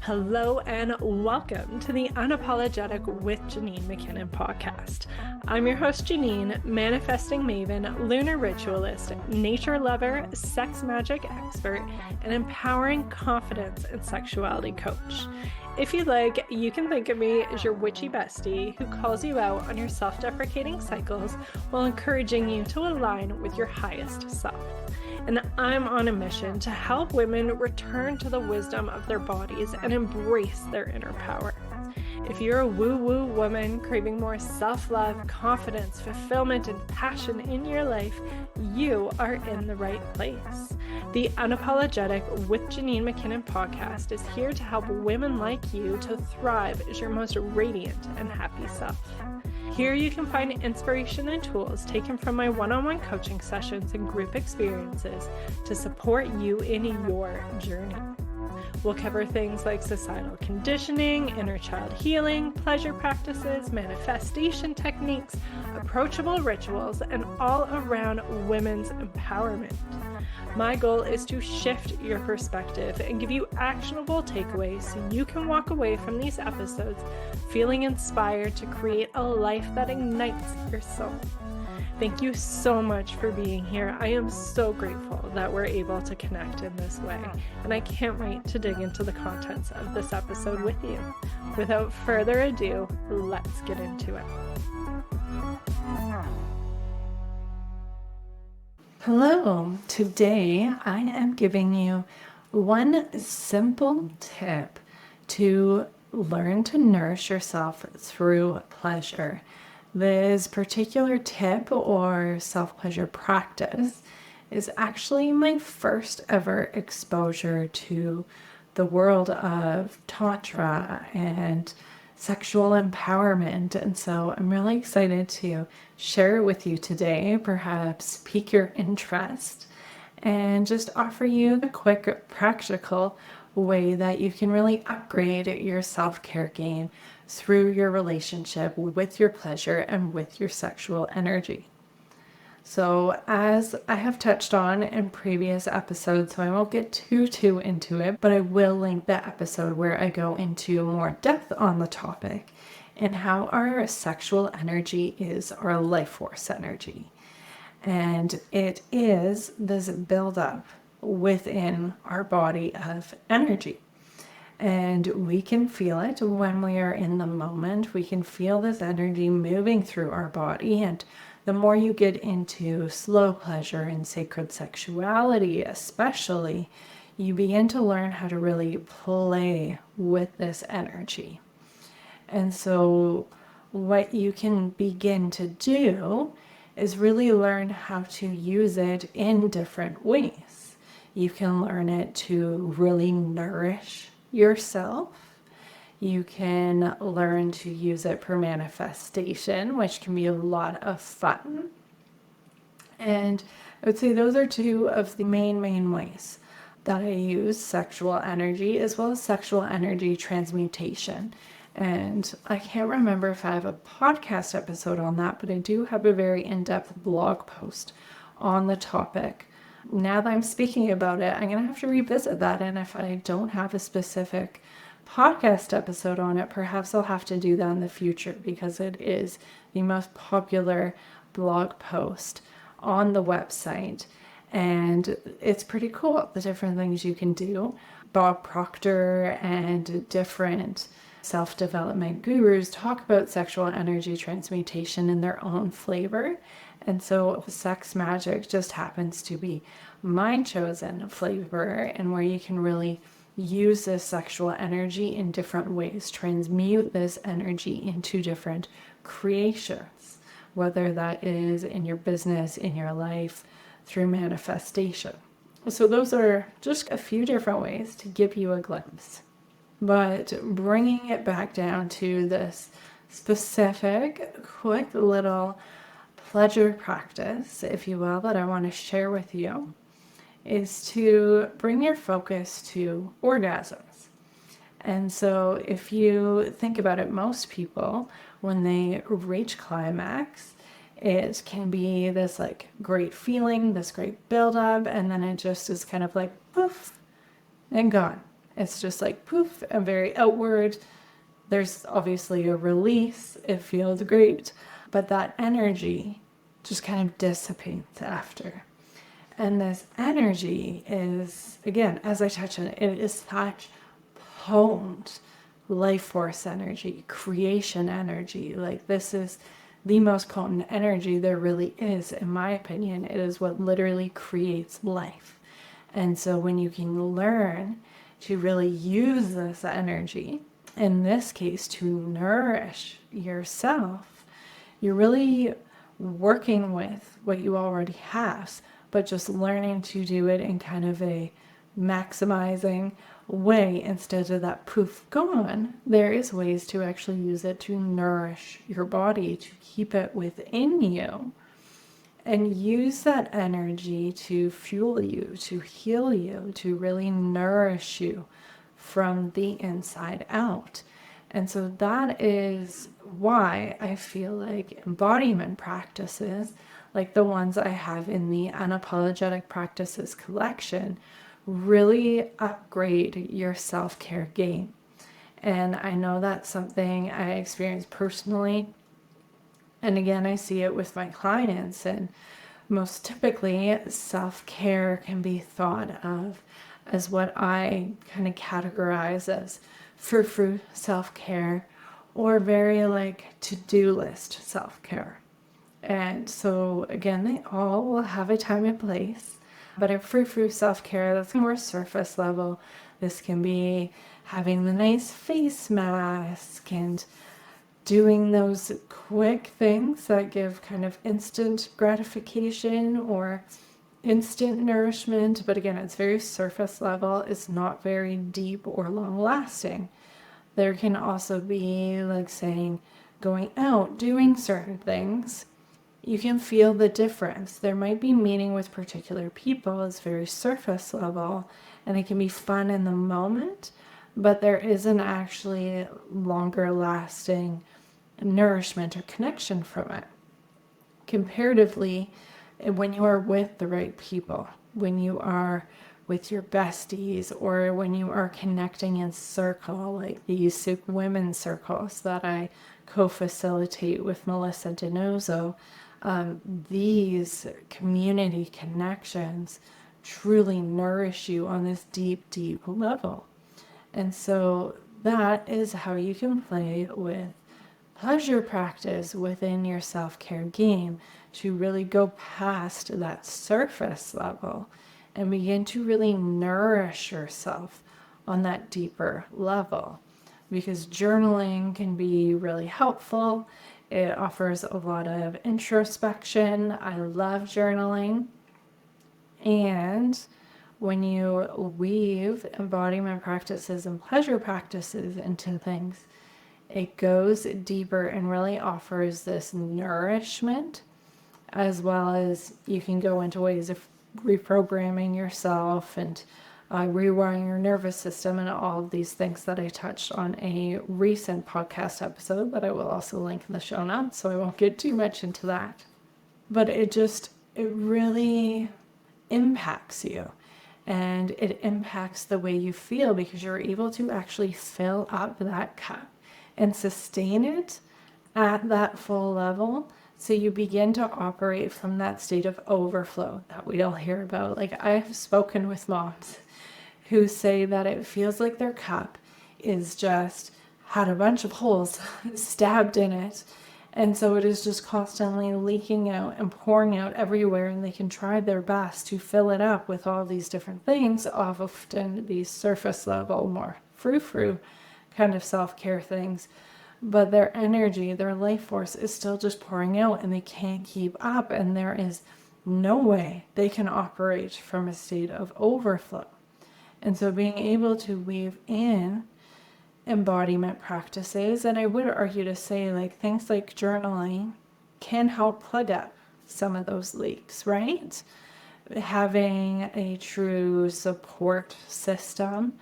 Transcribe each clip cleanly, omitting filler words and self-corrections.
Hello and welcome to the Unapologetic with Janine McKinnon podcast. I'm your host Janine, manifesting maven, lunar ritualist, nature lover, sex magic expert, and empowering confidence and sexuality coach. If you'd like, you can think of me as your witchy bestie who calls you out on your self-deprecating cycles while encouraging you to align with your highest self. And I'm on a mission to help women return to the wisdom of their bodies and embrace their inner power. If you're a woo-woo woman craving more self-love, confidence, fulfillment, and passion in your life, you are in the right place. The Unapologetic with Janine McKinnon podcast is here to help women like you to thrive as your most radiant and happy self. Here you can find inspiration and tools taken from my one-on-one coaching sessions and group experiences to support you in your journey. We'll cover things like societal conditioning, inner child healing, pleasure practices, manifestation techniques, approachable rituals, and all around women's empowerment. My goal is to shift your perspective and give you actionable takeaways so you can walk away from these episodes feeling inspired to create a life that ignites your soul. Thank you so much for being here. I am so grateful that we're able to connect in this way, and I can't wait to dig into the contents of this episode with you. Without further ado, let's get into it. Hello, today I am giving you one simple tip to learn to nourish yourself through pleasure. This particular tip or self-pleasure practice is actually my first ever exposure to the world of Tantra and sexual empowerment. And so I'm really excited to share it with you today, perhaps pique your interest, and just offer you a quick practical way that you can really upgrade your self-care game through your relationship with your pleasure and with your sexual energy. So as I have touched on in previous episodes, so I won't get too into it, but I will link the episode where I go into more depth on the topic and how our sexual energy is our life force energy. And it is this buildup within our body of energy. And we can feel it when we are in the moment. We can feel this energy moving through our body. And the more you get into slow pleasure and sacred sexuality, especially, you begin to learn how to really play with this energy. And so what you can begin to do is really learn how to use it in different ways. You can learn it to really nourish yourself. You can learn to use it for manifestation, which can be a lot of fun. And I would say those are two of the main ways that I use sexual energy, as well as sexual energy transmutation. And I can't remember if I have a podcast episode on that, but I do have a very in-depth blog post on the topic. Now that I'm speaking about it, I'm going to have to revisit that. And if I don't have a specific podcast episode on it, perhaps I'll have to do that in the future because it is the most popular blog post on the website. And it's pretty cool, the different things you can do. Bob Proctor and different self-development gurus talk about sexual energy transmutation in their own flavor. And so sex magic just happens to be my chosen flavor, and where you can really use this sexual energy in different ways, transmute this energy into different creations, whether that is in your business, in your life, through manifestation. So those are just a few different ways to give you a glimpse. But bringing it back down to this specific, quick little pleasure practice, if you will, that I want to share with you, is to bring your focus to orgasms. And so if you think about it, most people, when they reach climax, it can be this like great feeling, this great buildup, and then it just is kind of like poof and gone. It's just like poof and very outward. There's obviously a release. It feels great, but that energy just kind of dissipates after. And this energy is, again, as I touch on it, it is such potent life force energy, creation energy. Like, this is the most potent energy there really is, in my opinion. It is what literally creates life. And so when you can learn to really use this energy, in this case, to nourish yourself, you're really working with what you already have, but just learning to do it in kind of a maximizing way instead of that poof gone. There is ways to actually use it to nourish your body, to keep it within you, and use that energy to fuel you, to heal you, to really nourish you from the inside out. And so that is why I feel like embodiment practices, like the ones I have in the Unapologetic Practices collection, really upgrade your self-care game. And I know that's something I experienced personally. And again, I see it with my clients. And most typically, self-care can be thought of as what I kind of categorize as frou-frou self-care, or very like to-do list self-care. And so again, they all will have a time and place, but a frou-frou self-care, that's more surface level. This can be having the nice face mask and doing those quick things that give kind of instant gratification or instant nourishment. But again, it's very surface level. It's not very deep or long lasting. There can also be, like, saying, going out, doing certain things. You can feel the difference. There might be meeting with particular people. It's very surface level and it can be fun in the moment, but there isn't actually longer lasting nourishment or connection from it. Comparatively, when you are with the right people, when you are with your besties, or when you are connecting in circle, like these Sikh women circles that I co-facilitate with Melissa Denozo, these community connections truly nourish you on this deep, deep level. And so that is how you can play with pleasure practice within your self-care game, to really go past that surface level and begin to really nourish yourself on that deeper level. Because journaling can be really helpful. It offers a lot of introspection. I love journaling. And when you weave embodiment practices and pleasure practices into things, it goes deeper and really offers this nourishment, as well as you can go into ways of reprogramming yourself and rewiring your nervous system and all of these things that I touched on a recent podcast episode that I will also link in the show notes, so I won't get too much into that. But it really impacts you, and it impacts the way you feel, because you're able to actually fill up that cup and sustain it at that full level. So you begin to operate from that state of overflow that we all hear about. Like, I've spoken with moms who say that it feels like their cup is just had a bunch of holes stabbed in it. And so it is just constantly leaking out and pouring out everywhere, and they can try their best to fill it up with all these different things, often these surface level, more frou-frou kind of self-care things. But their energy, their life force is still just pouring out, and they can't keep up, and there is no way they can operate from a state of overflow. And so being able to weave in embodiment practices, and I would argue to say, like, things like journaling can help plug up some of those leaks, right? Having a true support system,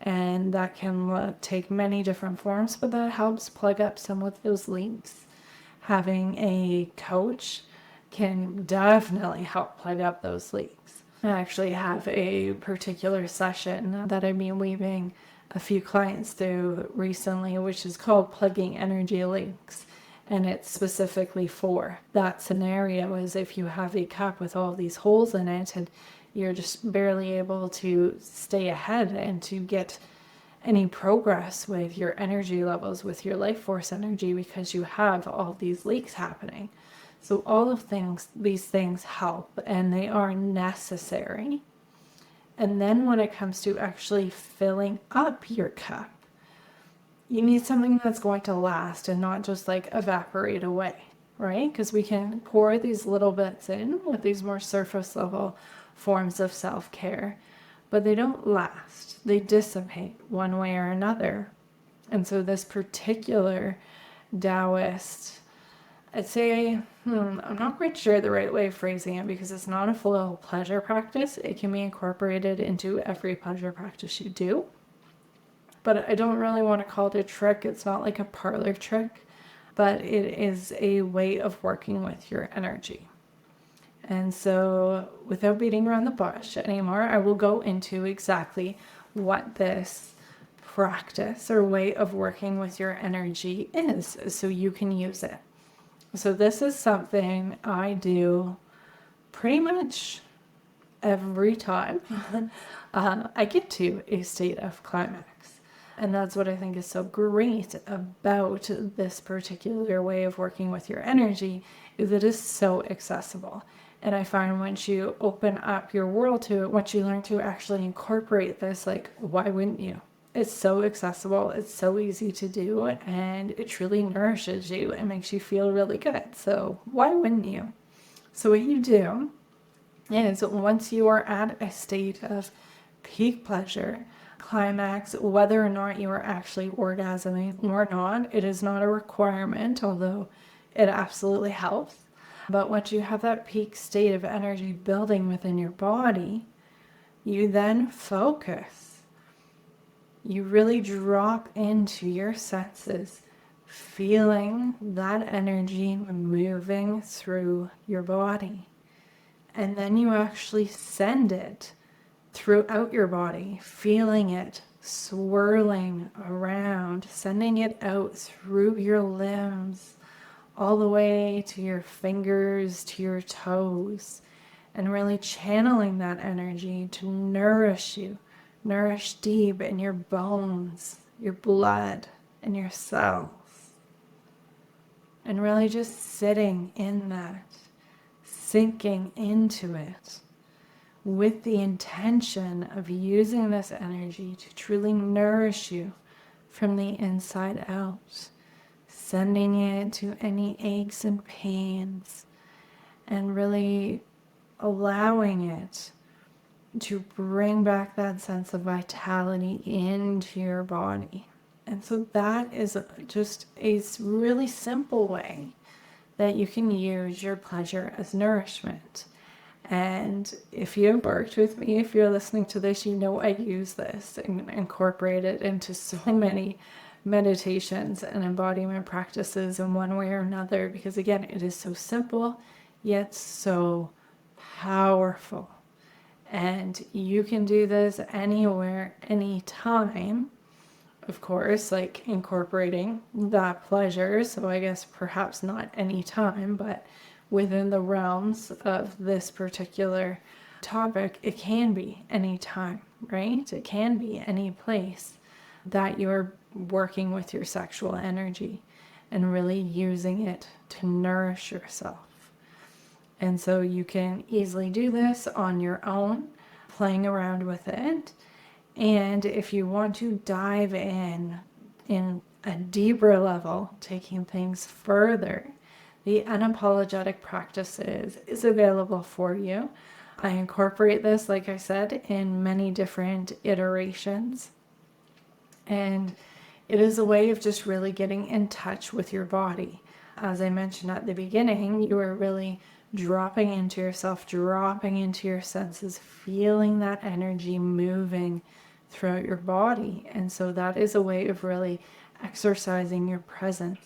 and that can take many different forms, but that helps plug up some of those leaks. Having a coach can definitely help plug up those leaks. I actually have a particular session that I've been weaving a few clients through recently, which is called Plugging Energy Links. And it's specifically for that scenario, is if you have a cup with all these holes in it and you're just barely able to stay ahead and to get any progress with your energy levels, with your life force energy, because you have all these leaks happening. So all of these things help, and they are necessary. And then when it comes to actually filling up your cup, you need something that's going to last and not just like evaporate away, right? Because we can pour these little bits in with these more surface level forms of self-care, but they don't last. They dissipate one way or another. And so this particular Taoist, I'd say, I'm not quite sure the right way of phrasing it, because it's not a full pleasure practice. It can be incorporated into every pleasure practice you do. But I don't really want to call it a trick. It's not like a parlor trick, but it is a way of working with your energy. And so without beating around the bush anymore, I will go into exactly what this practice or way of working with your energy is, so you can use it. So this is something I do pretty much every time I get to a state of climax. And that's what I think is so great about this particular way of working with your energy, is it is so accessible. And I find once you open up your world to it, once you learn to actually incorporate this, like, why wouldn't you? It's so accessible, it's so easy to do, and it truly nourishes you and makes you feel really good. So why wouldn't you? So what you do is, once you are at a state of peak pleasure, climax, whether or not you are actually orgasming or not, it is not a requirement, although it absolutely helps. But once you have that peak state of energy building within your body, you then focus. You really drop into your senses, feeling that energy moving through your body. And then you actually send it throughout your body, feeling it swirling around, sending it out through your limbs, all the way to your fingers, to your toes, and really channeling that energy to nourish you, nourish deep in your bones, your blood, and your cells. And really just sitting in that, sinking into it, with the intention of using this energy to truly nourish you from the inside out, sending it to any aches and pains, and really allowing it to bring back that sense of vitality into your body. And so that is just a really simple way that you can use your pleasure as nourishment. And if you've worked with me, if you're listening to this, you know I use this and incorporate it into so many meditations and embodiment practices in one way or another, because again, it is so simple, yet so powerful. And you can do this anywhere, anytime, of course, like incorporating that pleasure. So I guess perhaps not anytime, but within the realms of this particular topic, it can be any time, right? It can be any place that you're working with your sexual energy and really using it to nourish yourself. And so you can easily do this on your own, playing around with it. And if you want to dive in a deeper level, taking things further, the unapologetic practices is available for you. I incorporate this, like I said, in many different iterations. And it is a way of just really getting in touch with your body. As I mentioned at the beginning, you are really dropping into yourself, dropping into your senses, feeling that energy moving throughout your body. And so that is a way of really exercising your presence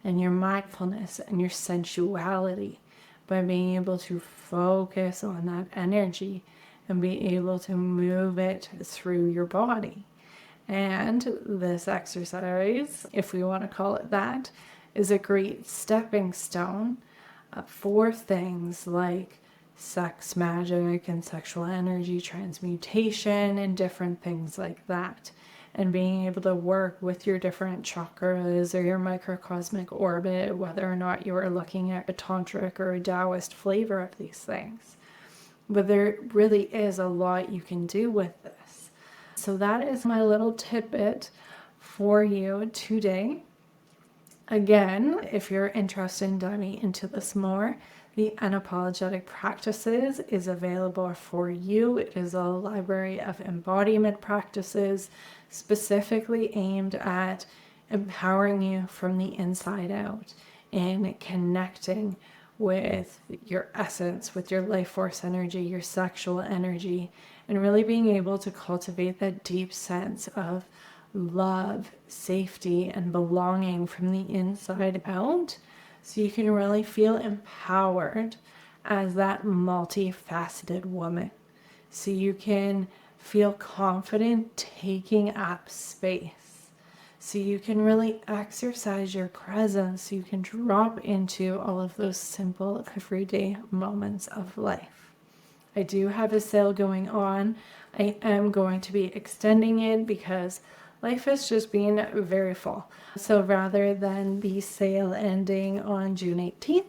and your mindfulness and your sensuality by being able to focus on that energy and be able to move it through your body. And this exercise, if we want to call it that, is a great stepping stone for things like sex magic and sexual energy transmutation and different things like that. And being able to work with your different chakras or your microcosmic orbit, whether or not you are looking at a tantric or a Taoist flavor of these things. But there really is a lot you can do with this. So that is my little tidbit for you today. Again, if you're interested in diving into this more, the Unapologetic Practices is available for you. It is a library of embodiment practices specifically aimed at empowering you from the inside out and connecting with your essence, with your life force energy, your sexual energy, and really being able to cultivate that deep sense of love, safety, and belonging from the inside out, so you can really feel empowered as that multifaceted woman. So you can feel confident taking up space. So you can really exercise your presence, so you can drop into all of those simple everyday moments of life. I do have a sale going on. I am going to be extending it because life has just been very full. So rather than the sale ending on June 18th,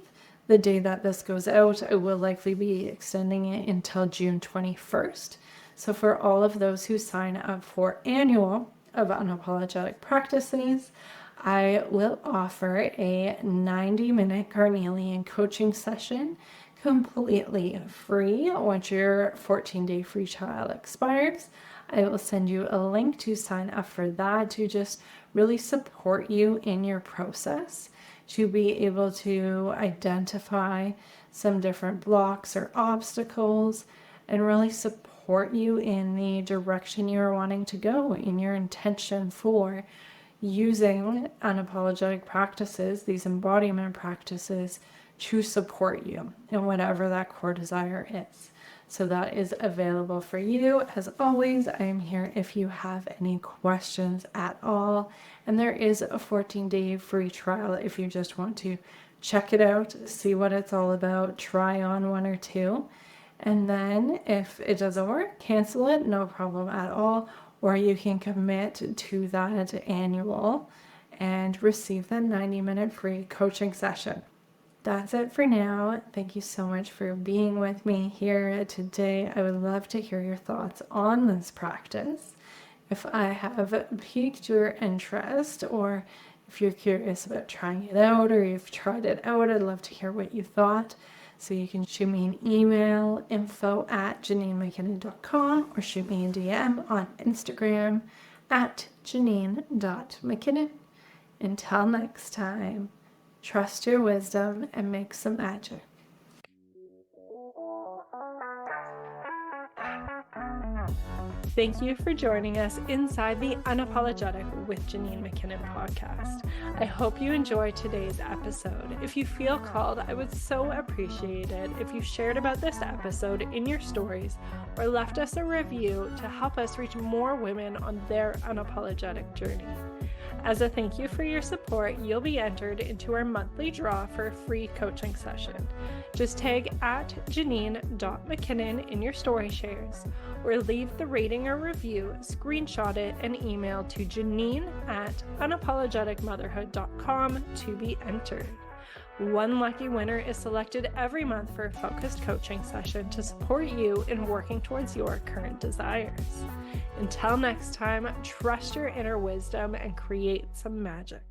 the day that this goes out, I will likely be extending it until June 21st. So for all of those who sign up for annual of Unapologetic Practices, I will offer a 90-minute carnelian coaching session completely free. Once your 14-day free trial expires, I will send you a link to sign up for that, to just really support you in your process, to be able to identify some different blocks or obstacles and really support you in the direction you're wanting to go, in your intention for using unapologetic practices, these embodiment practices, to support you in whatever that core desire is. So that is available for you. As always, I am here if you have any questions at all. And there is a 14-day free trial if you just want to check it out, see what it's all about, try on one or two. And then if it doesn't work, cancel it, no problem at all. Or you can commit to that annual and receive the 90-minute free coaching session. That's it for now. Thank you so much for being with me here today. I would love to hear your thoughts on this practice. If I have piqued your interest, or if you're curious about trying it out, or you've tried it out, I'd love to hear what you thought. So you can shoot me an email, info@JanineMcKinnon.com, or shoot me a DM on Instagram @Janine.McKinnon. Until next time, trust your wisdom and make some magic. Thank you for joining us inside the Unapologetic with Janine McKinnon podcast. I hope you enjoyed today's episode. If you feel called, I would so appreciate it if you shared about this episode in your stories or left us a review to help us reach more women on their unapologetic journey. As a thank you for your support, you'll be entered into our monthly draw for a free coaching session. Just tag @Janine.McKinnon in your story shares, or leave the rating or review, screenshot it, and email to Janine@unapologeticmotherhood.com to be entered. One lucky winner is selected every month for a focused coaching session to support you in working towards your current desires. Until next time, trust your inner wisdom and create some magic.